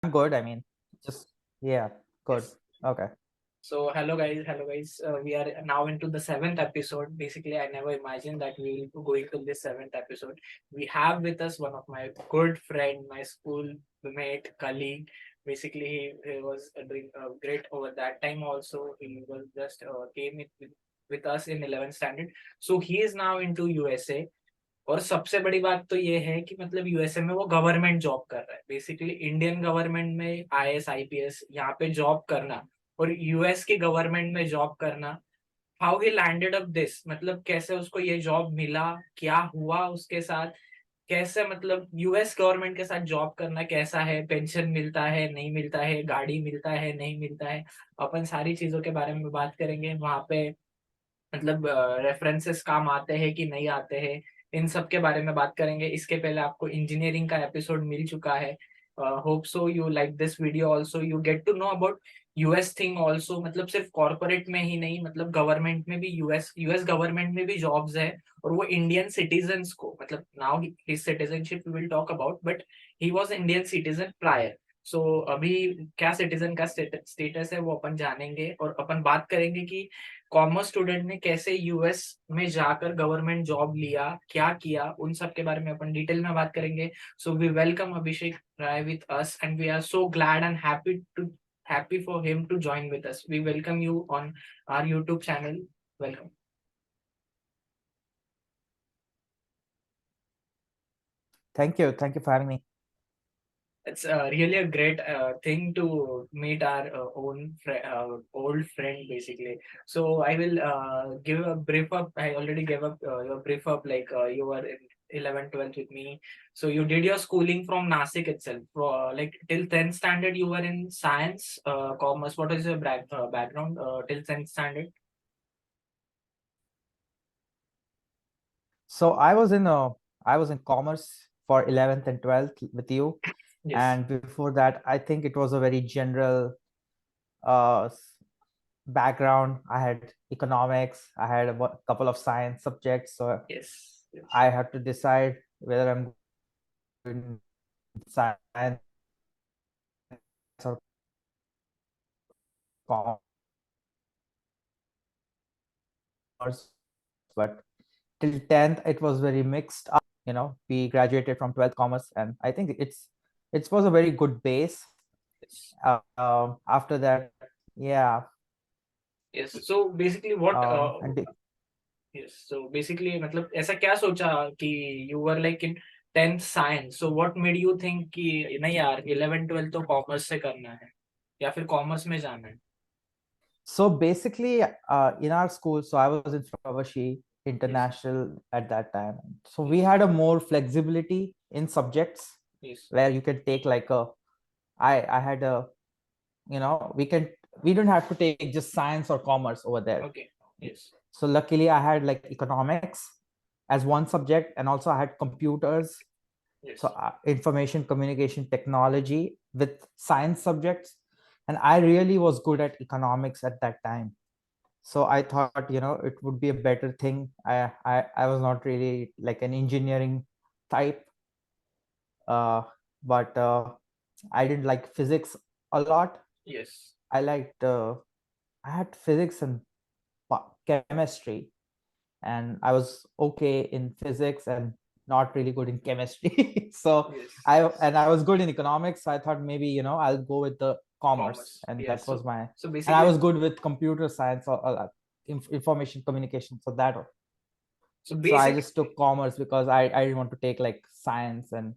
I'm good. I mean, just yeah, good. Yes. Okay. So hello guys. We are now into the seventh episode. Basically, I never imagined that we will be going to this seventh episode. We have with us one of my good friend, my school mate, colleague. Basically, he was doing great over that time. Also, he was just came with us in 11th standard. So he is now into USA. और सबसे बड़ी बात तो ये है कि मतलब USA में वो गवर्नमेंट जॉब कर रहा है बेसिकली इंडियन गवर्नमेंट में आईएएस आईपीएस यहाँ पे जॉब करना और यूएस के गवर्नमेंट में जॉब करना how he landed up this मतलब कैसे उसको ये जॉब मिला क्या हुआ उसके साथ कैसे मतलब यूएस गवर्नमेंट के साथ जॉब करना कैसा है पेंशन मिलता है नहीं मिलता है गाड़ी मिलता है नहीं मिलता है अपन सारी चीजों के बारे में बात करेंगे वहां पे मतलब रेफरेंसेस काम आते हैं कि नहीं आते हैं इन सब के बारे में बात करेंगे इसके पहले आपको इंजीनियरिंग का एपिसोड मिल चुका है hope so you like this video also you get to know about us thing also मतलब सिर्फ कॉर्पोरेट में ही नहीं मतलब गवर्नमेंट में भी यूएस गवर्नमेंट में भी जॉब्स है और वो इंडियन सिटीजन्स को मतलब now his citizenship will talk about but he was Indian citizen prior so अभी क्या सिटीजन का स्टेटस है वो अपन जानेंगे और अपन बात करेंगे कि कॉमर्स स्टूडेंट ने कैसे यूएस में जाकर गवर्नमेंट जॉब लिया क्या किया उन सब के बारे में अपन डिटेल में बात करेंगे so we welcome Abhishek Rai with us and we are so glad and happy for him to join with us we welcome you on our YouTube channel welcome Thank you. Thank you for having me. it's really a great thing to meet our old friend basically so I will give a brief up I already gave up your brief up like you were in 11 12 with me so you did your schooling from Nasik itself like till 10th standard you were in science commerce what is your background till 10th standard So I was in commerce for 11th and 12th with you, yes and before that, I think it was a very general uh s- background. I had economics. I had a couple of science subjects, so yes yes I had to decide whether I'm in science or commerce. But till 10th it was very mixed up. We graduated from 12th commerce, and I think it was a very good base. yes After that, yeah. yes so basically what And Yes. So basically मतलब ऐसा क्या सोचा कि you were like in 10th science. So what made you think कि नहीं यार 11 12 तो commerce से करना है या फिर कॉमर्स में जाना है? so basically, in our school, so I was in Fravashi Yes. International at that time. So we Yes. had a more flexibility in subjects Yes. where you can take like I had a, we don't have to take just science or commerce over there. Okay. Yes. So luckily I had like economics as one subject, and also I had computers, so Yes. information communication technology with science subjects. And I really was good at economics at that time, so I thought, it would be a better thing. I was not really like an engineering type, uh, but I didn't like physics a lot. Yes. I liked I had physics and chemistry, and I was okay in physics and not really good in chemistry. So Yes. I was good in economics, so I thought maybe, I'll go with the commerce, Commerce. and Yes. that was So my, so and I basically was good with computer science or information communication, so that. so So I basic just took commerce because I didn't want to take like science. And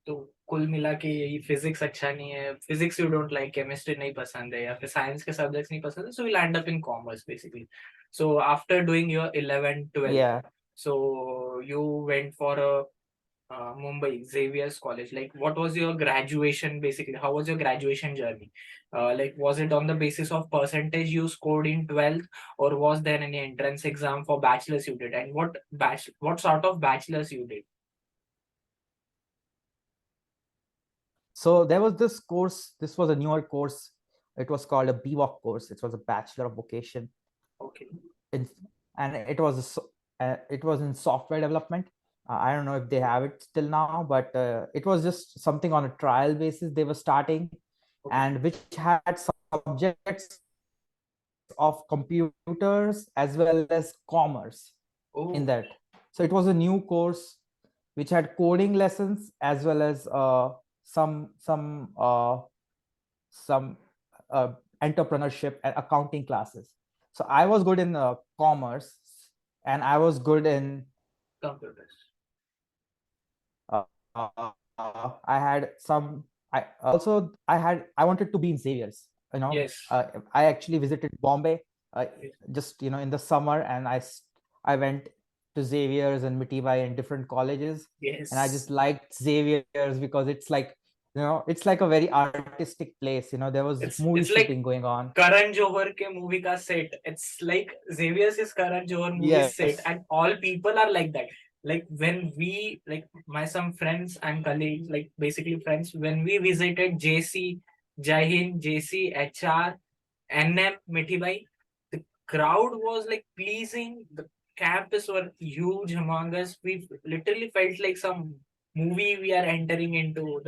तो कुल मिला के यही physics अच्छा नहीं है physics you don't like chemistry नहीं पसंद है या फिर साइंस के सब्जेक्ट्स नहीं पसंद है so will and up in commerce basically so after doing your 11 12 yeah. so you went for a Mumbai Xaviers college like what was your graduation basically how was your graduation journey like was it on the basis of percentage you scored in 12th or was there any entrance exam for bachelor's you did and what sort of bachelor's you did So there was this course. This was a newer course. It was called a Bvoc course. It was a Bachelor of Vocation, okay in, and it was it was in software development. I don't know if they have it still now, but it was just something on a trial basis they were starting, Okay. and which had subjects of computers as well as commerce in Oh, that. So it was a new course which had coding lessons as well as some some uh, some uh, entrepreneurship and accounting classes. So I was good in commerce, and I was good in computers. I had some. I wanted to be in Xaviers. Yes. I actually visited Bombay, uh, Yes. just in the summer, and I went to Xaviers and Mitibai and different colleges, and I just Yes. liked Xaviers because it's like a very artistic place. There was movie It's like shooting going on. Karan Johar ke movie ka set. It's like Xaviers is Karan Johar movie set, Yes. and all people are like that. Like when we like my some friends and colleagues, like basically friends, when we visited JC, Jai Hind, JC, HR, NM, Mithibai, the crowd was like pleasing. The campus were huge, humongous. We literally felt like some movie we are entering into.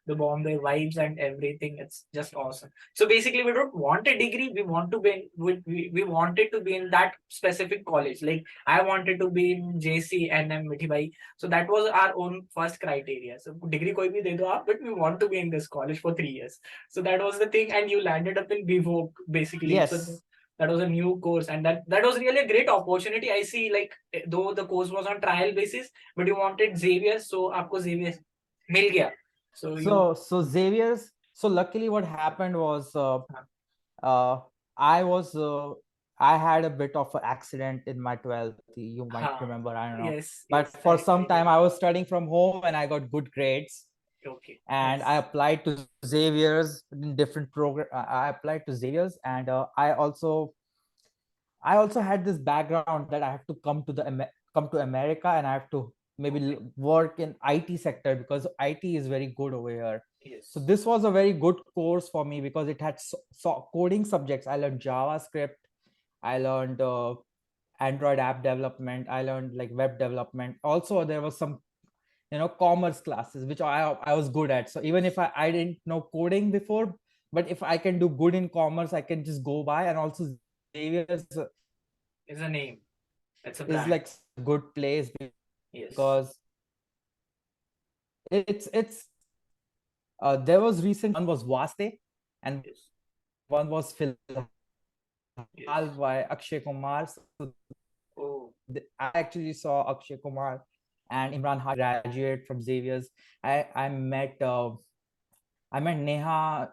The Bombay vibes and everything. It's just awesome. So basically, we don't want a degree. We want to be we wanted to be in that specific college. Like I wanted to be in JC and M Mithibai. So that was our own first criteria. So degree koi bhi de do aap, but we want to be in this college for 3 years. So that was the thing, and you landed up in Bvoc basically. So Yes. that was a new course, and that was really a great opportunity. I see, like though the course was on trial basis, but you wanted Xavier, so आपको Xavier मिल गया. So you So Xavier's. So luckily, what happened was uh, uh, I was I had a bit of an accident in my 12th. You might huh. remember, I don't know. Yes, But yes, for some I time, remember. I was studying from home and I got good grades. Okay, And I yes, applied to Xavier's in different program. I applied to Xavier's, and I also had this background that I have to come to America, and I have to maybe okay, work in IT sector because IT is very good over here. So yes, this was a very good course for me because it had coding subjects. I learned JavaScript, I learned Android app development, I learned like web development. Also, there was some commerce classes which I was good at. So even if I didn't know coding before, but if I can do good in commerce, I can just go by. And also Xavier's it's a name, it's a is brand. like a good place Yes, because it's there was recent one was Vaste and yes, one was Filhal yes. by Akshay Kumar. So Oh, I actually saw Akshay Kumar and Imran Khan graduate from Xavier's. I met Neha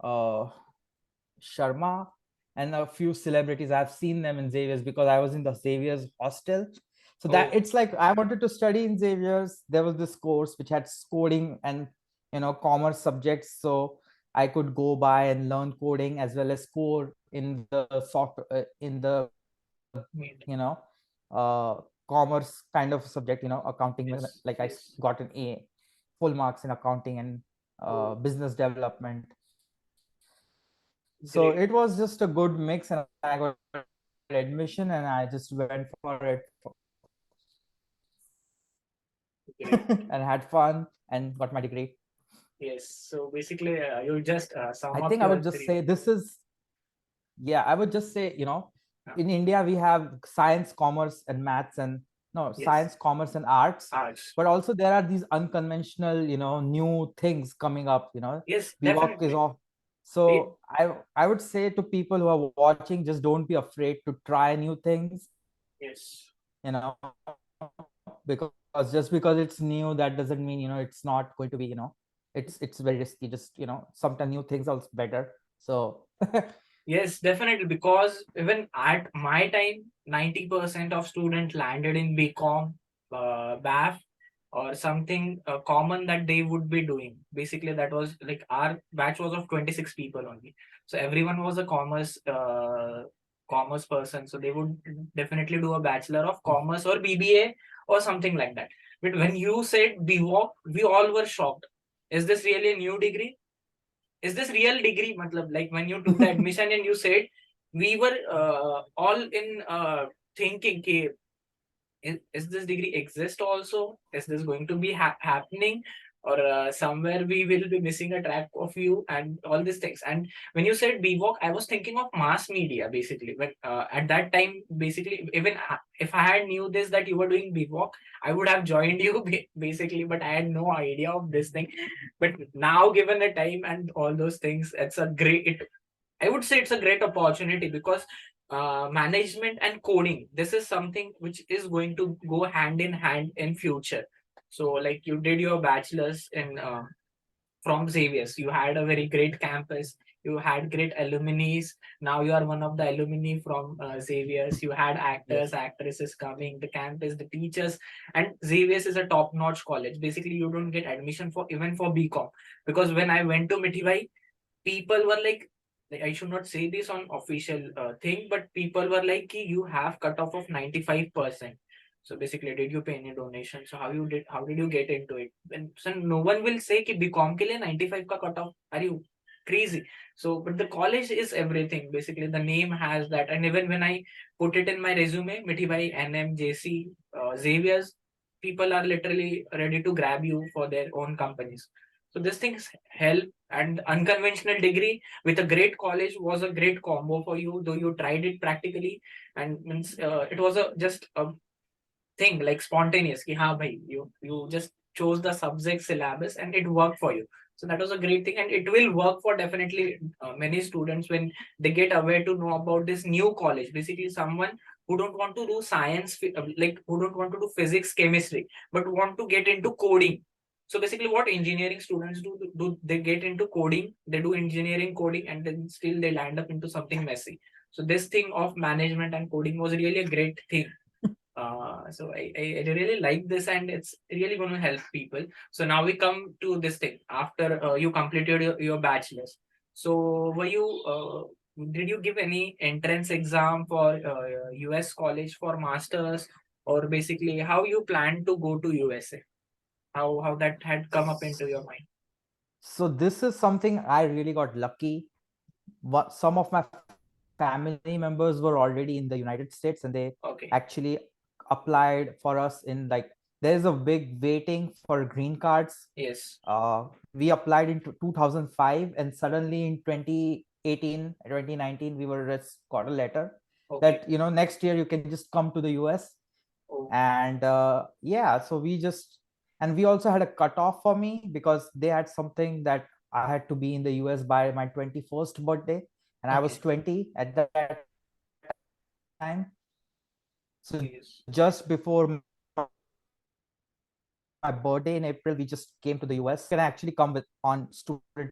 uh, Sharma and a few celebrities. I've seen them in Xavier's because I was in the Xavier's hostel. So that oh, it's like I wanted to study in Xavier's. There was this course which had coding and commerce subjects, so I could go by and learn coding as well as score in the soft in the mean, commerce kind of subject, accounting. yes, Like yes. got an A, full marks in accounting and Oh, business development. So great, it was just a good mix, and I got admission, and I just went for it great. and had fun and got my degree. Yes. So basically, you just I sum up think I your would just three. say this is, yeah, I would just say, Uh, in India, we have science, commerce, and maths, and no, yes, science, commerce, and arts. arts. But also, there are these unconventional, new things coming up. Yes, Bvoc is definitely. off. It, So I would say to people who are watching, just don't be afraid to try new things, yes. you know, because just because it's new, that doesn't mean, it's not going to be, it's very risky. Just, sometimes new things are better. So Yes, definitely. Because even at my time, 90% of students landed in BCom, BAF, or something common that they would be doing. Basically, that was like our batch was of 26 people only. So everyone was a commerce person. So they would definitely do a bachelor of commerce or BBA or something like that. But when you said BWOC, we all were shocked. Is this really a new degree? Is this real degree? Matlab, like when you took the admission and you said, we were all in thinking ki, is this degree exist also? Is this going to be happening? Or somewhere we will be missing a track of you and all these things. And when you said Bvoc, I was thinking of mass media basically. When at that time, basically, even if I had knew this that you were doing Bvoc, I would have joined you basically. But I had no idea of this thing. But now, given the time and all those things, it's a great. I would say it's a great opportunity because management and coding, this is something which is going to go hand in hand in future. So like you did your bachelor's in from Xaviers, you had a very great campus, you had great alumni. Now you are one of the alumni from Xaviers. You had actors, actresses coming, the campus, the teachers, and Xaviers is a top-notch college. Basically, you don't get admission for even for BCom, because when I went to Mithibhai, people were like I should not say this on official thing, but people were like, "Ki, you have cutoff of 95%. So basically, did you pay any donation? So how did you get into it? And so no one will say ki BCom ke liye 95 ka cutoff. Are you crazy? So, but the college is everything. Basically, the name has that. And even when I put it in my resume, Mithibhai, NM, JC, Xaviers, people are literally ready to grab you for their own companies. So these things help, and unconventional degree with a great college was a great combo for you, though you tried it practically, and means it was a just a thing like spontaneous. Ki, haan, bhai, you just chose the subject syllabus and it worked for you. So that was a great thing, and it will work for definitely many students when they get aware to know about this new college. Basically, someone who don't want to do science, like who don't want to do physics, chemistry, but want to get into coding. So basically, what engineering students do they get into coding? They do engineering coding, and then still they land up into something messy. So this thing of management and coding was really a great thing. So I really like this, and it's really going to help people. So now we come to this thing after you completed your bachelor's. So were you did you give any entrance exam for US college for masters, or basically how you plan to go to USA? How that had come up into your mind? So this is something I really got lucky. Some of my family members were already in the United States, and they Okay. actually applied for us in, like, there is a big waiting for green cards. Yes. We applied in 2005, and suddenly in 2018, 2019, we were just got a letter Okay. that, next year you can just come to the US. Oh, And yeah, so we just, and we also had a cutoff for me because they had something that I had to be in the US by my 21st birthday, and I was okay. 20 at that time. So Yes. just before my birthday in April, we just came to the US. Can actually come with on student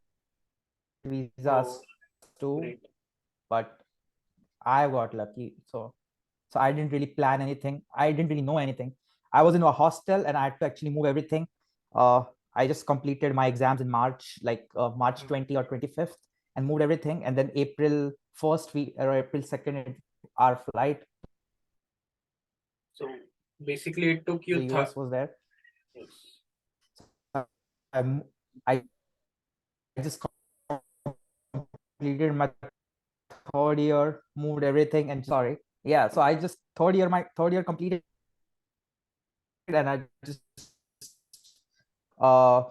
visas Oh, too, great. but I got lucky. So I didn't really plan anything. I didn't really know anything. I was in a hostel and I had to actually move everything. Uh, I just completed my exams in March, like March 20 or 25th, and moved everything. And then April 1st, or April 2nd, our flight So basically, it took to the you US was there. yes. I, I just completed my third year, moved everything, and sorry. Yeah, so I just my third year completed, and I just uh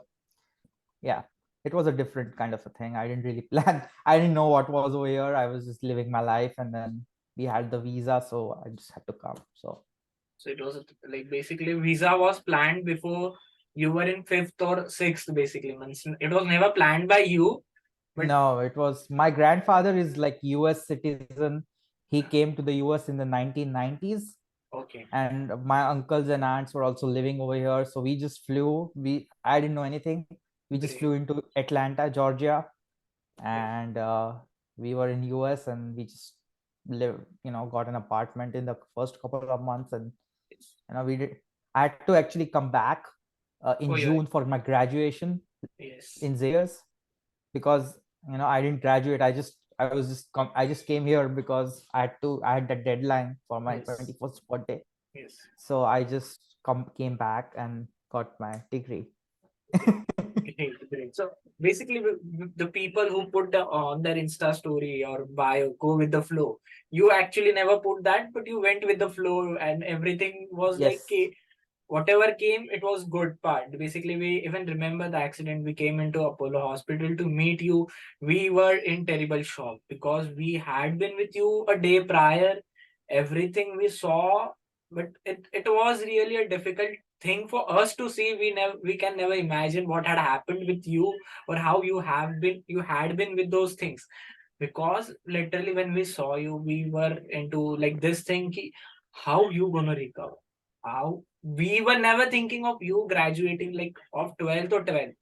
yeah, it was a different kind of a thing. I didn't really plan. I didn't know what was over here. I was just living my life, and then we had the visa, so I just had to come. So it was like basically visa was planned before you were in fifth or sixth. Basically, means it was never planned by you, but No, it was, my grandfather is like US citizen. He came to the US in the 1990s, okay, and my uncles and aunts were also living over here. So we just flew. I didn't know anything. We just great. flew into Atlanta, Georgia, Okay. and we were in US, and we just live, got an apartment in the first couple of months, and Yes. we did. I had to actually come back in Oh yeah. June for my graduation Yes. in Xaviers, because I didn't graduate. I just came here because I had that deadline for my Yes. 21st birthday. Yes. So I just came back and got my degree. Great. Great. Great. So basically, the people who put on their Insta story or bio, go with the flow. You actually never put that, but you went with the flow, and everything was like Yes. whatever came, it was good part. Basically, we even remember the accident. We came into Apollo Hospital to meet you. We were in terrible shock because we had been with you a day prior. Everything we saw, but it was really a difficult thing for us to see. We can never imagine what had happened with you or how you had been with those things, because literally when we saw you we were into like this thing ki, how you gonna recover, how we were never thinking of you graduating like of 12th or 12th,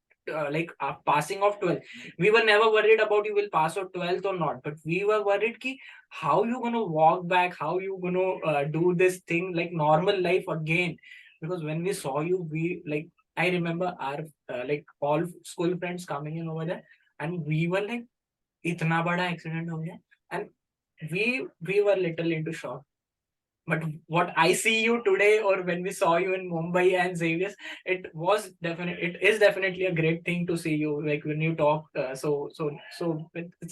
passing of 12th. We were never worried about you will pass or 12th or not, but we were worried ki how you gonna walk back, how you gonna do this thing like normal life again. Because when we saw you, we like, I remember our like all school friends coming in over there, and we were like इतना बड़ा accident हो गया, and we were little into shock. But what I see you today, or when we saw you in Mumbai and Xaviers, it is definitely a great thing to see you. Like when you talk, it's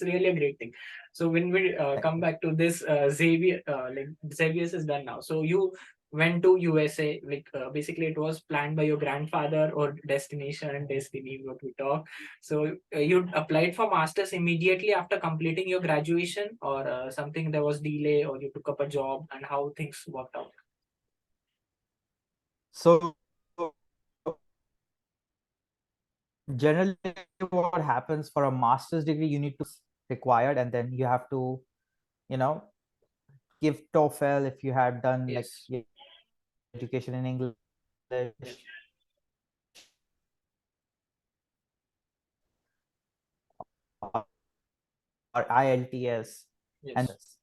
really a great thing. So when we come back to this, Xaviers is done now. So you went to USA. Like basically, it was planned by your grandfather, or destination and destiny, what we talk. So you applied for masters immediately after completing your graduation, or something there was delay, or you took up a job, and how things worked out. So generally, what happens for a master's degree, you need to required, and then you have to, you know, give TOEFL if you had done like Yes. your education in English, Yes. or IELTS. And Yes.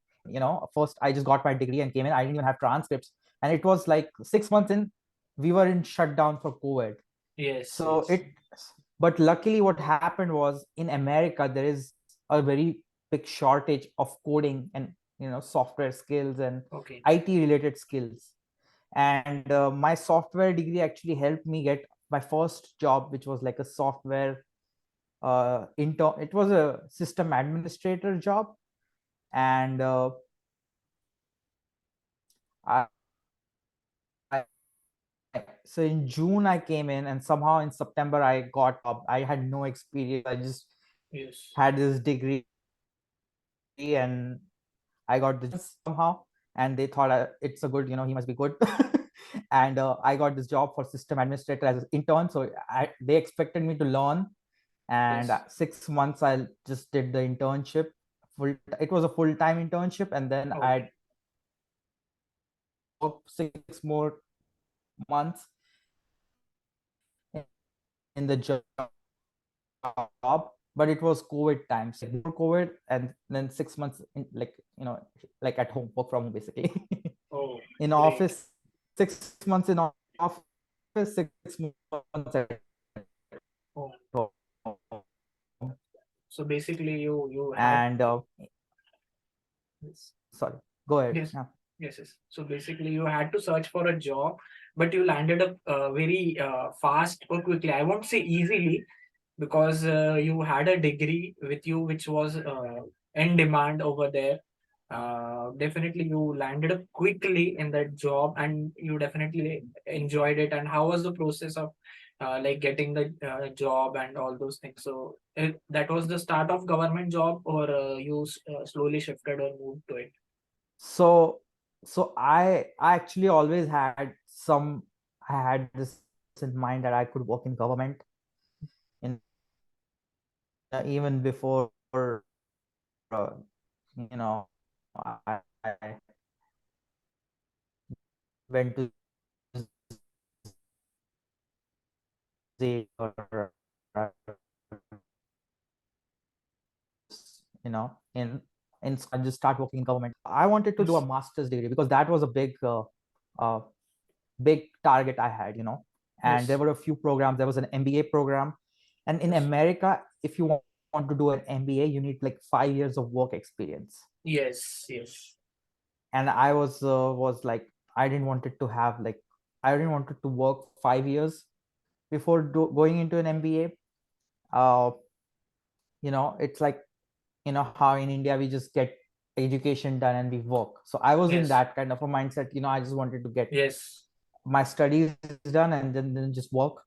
first I just got my degree and came in. I didn't even have transcripts, and it was like 6 months in, we were in shutdown for COVID. Yes. So Yes. but luckily what happened was, in America there is a very big shortage of coding and software skills and Okay. IT related skills. And my software degree actually helped me get my first job, which was like a software intern. It was a system administrator job. And I, I so in June I came in, and somehow in September I got up. I had no experience. I just Yes. had this degree, and I got this somehow, and they thought it's a good, he must be good. And I got this job for system administrator as an intern. So they expected me to learn, and Yes. 6 months I just did the internship. It was a full-time internship, and then I Okay. worked 6 more months in the job. But it was COVID times, like before COVID, and then 6 months in, like at home, work from home basically. Oh, In great. office, 6 months in office, 6 months at Oh, home. so basically, you had. And Yes. sorry, go ahead. Yes. Yeah. Yes. Yes. So basically, you had to search for a job, but you landed up very fast or quickly. I won't say easily, because you had a degree with you which was in demand over there. Definitely you landed up quickly in that job, and you definitely enjoyed it. And how was the process of like getting the job and all those things? So that was the start of government job, or you slowly shifted or moved to it? So I actually always had some, I had this in mind that I could work in government, in even before uh, you know I went to Z, or in I just start working in government. I wanted to do a Yes. master's degree because that was a uh, big target I had. And there Yes. were a few programs. There was an MBA program, and in Yes. America, if you want to do an MBA, you need like 5 years of work experience. Yes. Yes. And I was like, I didn't want it to have like, I didn't want it to work 5 years before going into an MBA. uh, it's like, how in India we just get education done and we work. So I was in Yes. that kind of a mindset. I just wanted to get Yes. my studies done and then just work. Mm.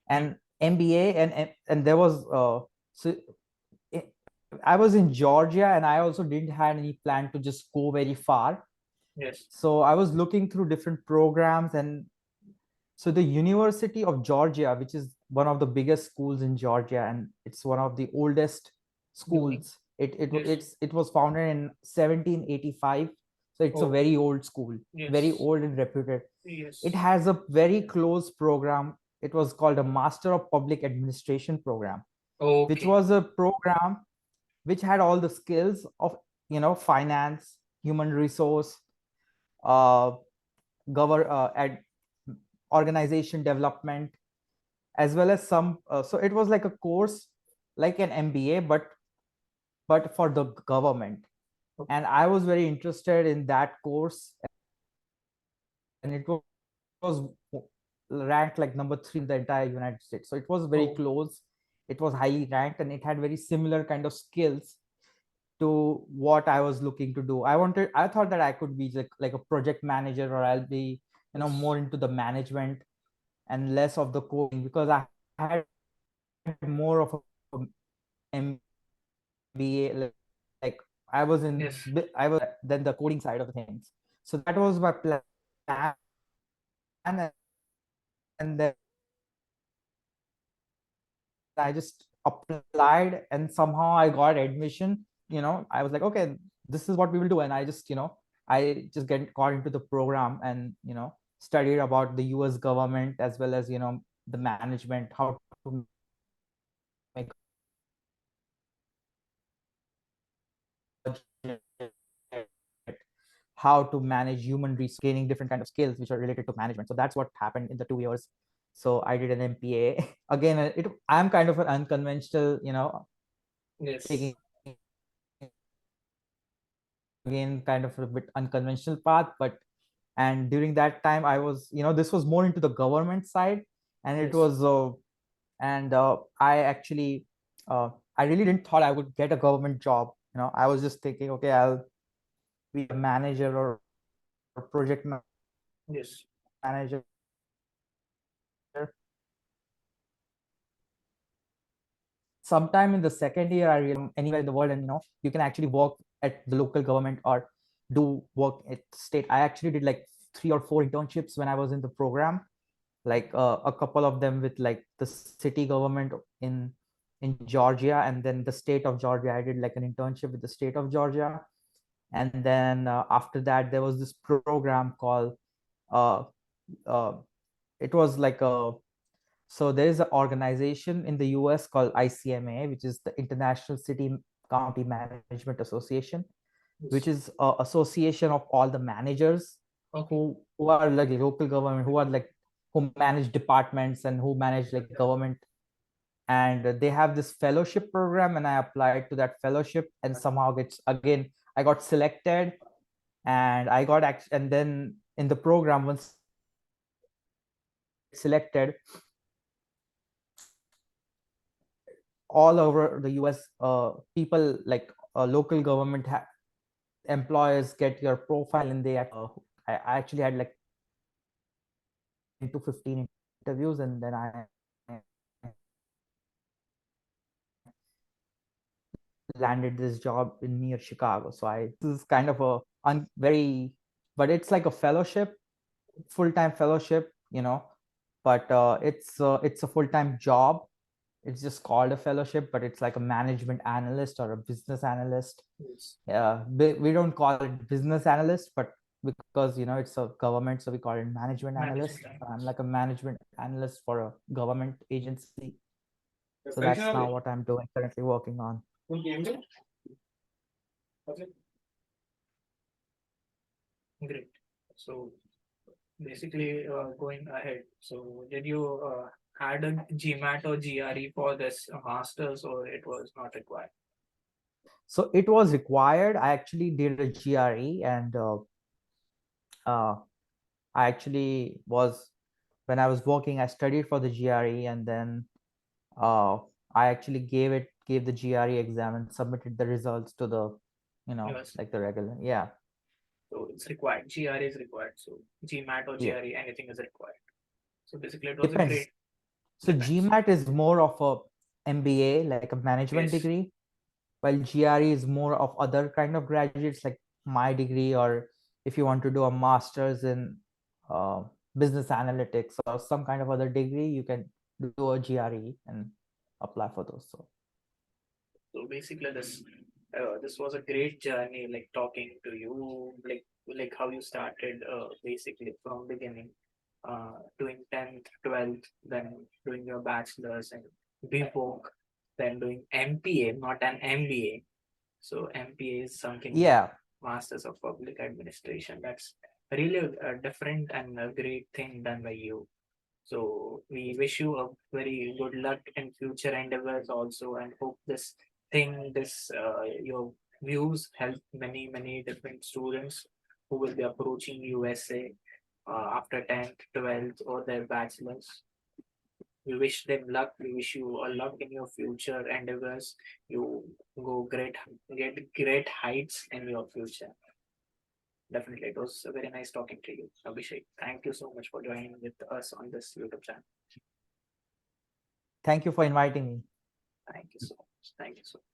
And MBA, and there was so i- I was in Georgia, and I also didn't have any plan to just go very far. Yes. So I was looking through different programs, and so the University of Georgia, which is one of the biggest schools in Georgia, and it's one of the oldest Uni. schools. Yes. It was founded in 1785, so it's a Oh, very old school, very yes. old and reputed. It Yes. has a very close program. It was called a Master of Public Administration program, which Okay. was a program which had all the skills of finance, human resource, uh, organization development, as well as some. So it was like a course, like an MBA, but for the government. Okay. And I was very interested in that course, and it was ranked like number 3 in the entire United States. So it was very Oh, close. It was highly ranked, and it had very similar kind of skills to what I was looking to do. I thought that I could be like a project manager, or I'll be, yes. more into the management and less of the coding, because I had more of a MBA. Like Yes. I was than the coding side of the things. So that was my plan, and then I just applied, and somehow I got admission. I was like, okay, this is what we will do. And I just got into the program, and studied about the US government, as well as the management, how to make budget, how to manage human resource, gaining different kind of skills which are related to management. So that's what happened in the 2 years. So I did an MPA. Again, I'm kind of an unconventional, Yes. taking, again, kind of a bit unconventional path. But and during that time, I was, this was more into the government side. And it Yes. was and I actually, I really didn't thought I would get a government job. I was just thinking, okay, I'll be a manager, or project Yes. manager sometime in the second year. I realized anywhere in the world, and you can actually work at the local government, or do work at state. I actually did like 3 or 4 internships when I was in the program, like a couple of them with like the city government in Georgia, and then the state of Georgia. I did like an internship with the state of Georgia. And then after that, there was this program called uh, uh, it was like a so there is an organization in the US called ICMA, which is the International City County Management Association, which Yes. is a association of all the managers Okay. who are like local government, who manage departments, and who manage like government. And they have this fellowship program, and I applied to that fellowship, and somehow gets again I got selected. And and then in the program, once selected, all over the US, people like local government employers get your profile, and I actually had like 10 to 15 interviews, and then I landed this job in near Chicago. So this is kind of a very, but it's like a fellowship, full-time fellowship, but it's a full-time job. It's just called a fellowship, but it's like a management analyst or a business analyst. Yes. We don't call it business analyst, but because it's a government, so we call it management Management analyst. I'm analyst. like a management analyst for a government agency. So Picture that's of now it. what I'm doing, currently working on. Full game day? Okay. Great. So basically, going ahead. So did you had a GMAT or GRE for this masters, or it was not required? So it was required. I actually did a GRE, and uh, I actually was when I was working, I studied for the GRE, and then uh, I actually gave the GRE exam and submitted the results to the, Yes. like the regular. Yeah. So it's required. GRE is required. So GMAT or Yeah. GRE, anything is required. So basically, it was a Depends. great. So Depends. GMAT is more of a MBA, like a management Yes. degree, while GRE is more of other kind of graduates, like my degree, or if you want to do a master's in uh, business analytics or some kind of other degree, you can do a GRE and apply for those. So So basically, this was a great journey, like talking to you, like how you started, basically from beginning, doing 10th, 12th, then doing your bachelor's and Bvoc, then doing MPA, not an MBA. So MPA is something like yeah, Masters of Public Administration. That's really a different and a great thing done by you. So we wish you a very good luck in future endeavors also, and hope your views help many different students who will be approaching USA after 10th, 12th, or their bachelors. We wish them luck. We wish you a luck in your future endeavors. You get great heights in your future. Definitely, it was very nice talking to you, Abhishek. Thank you so much for joining with us on this YouTube channel. thank you for inviting me. Thank you so much. Thank you so much.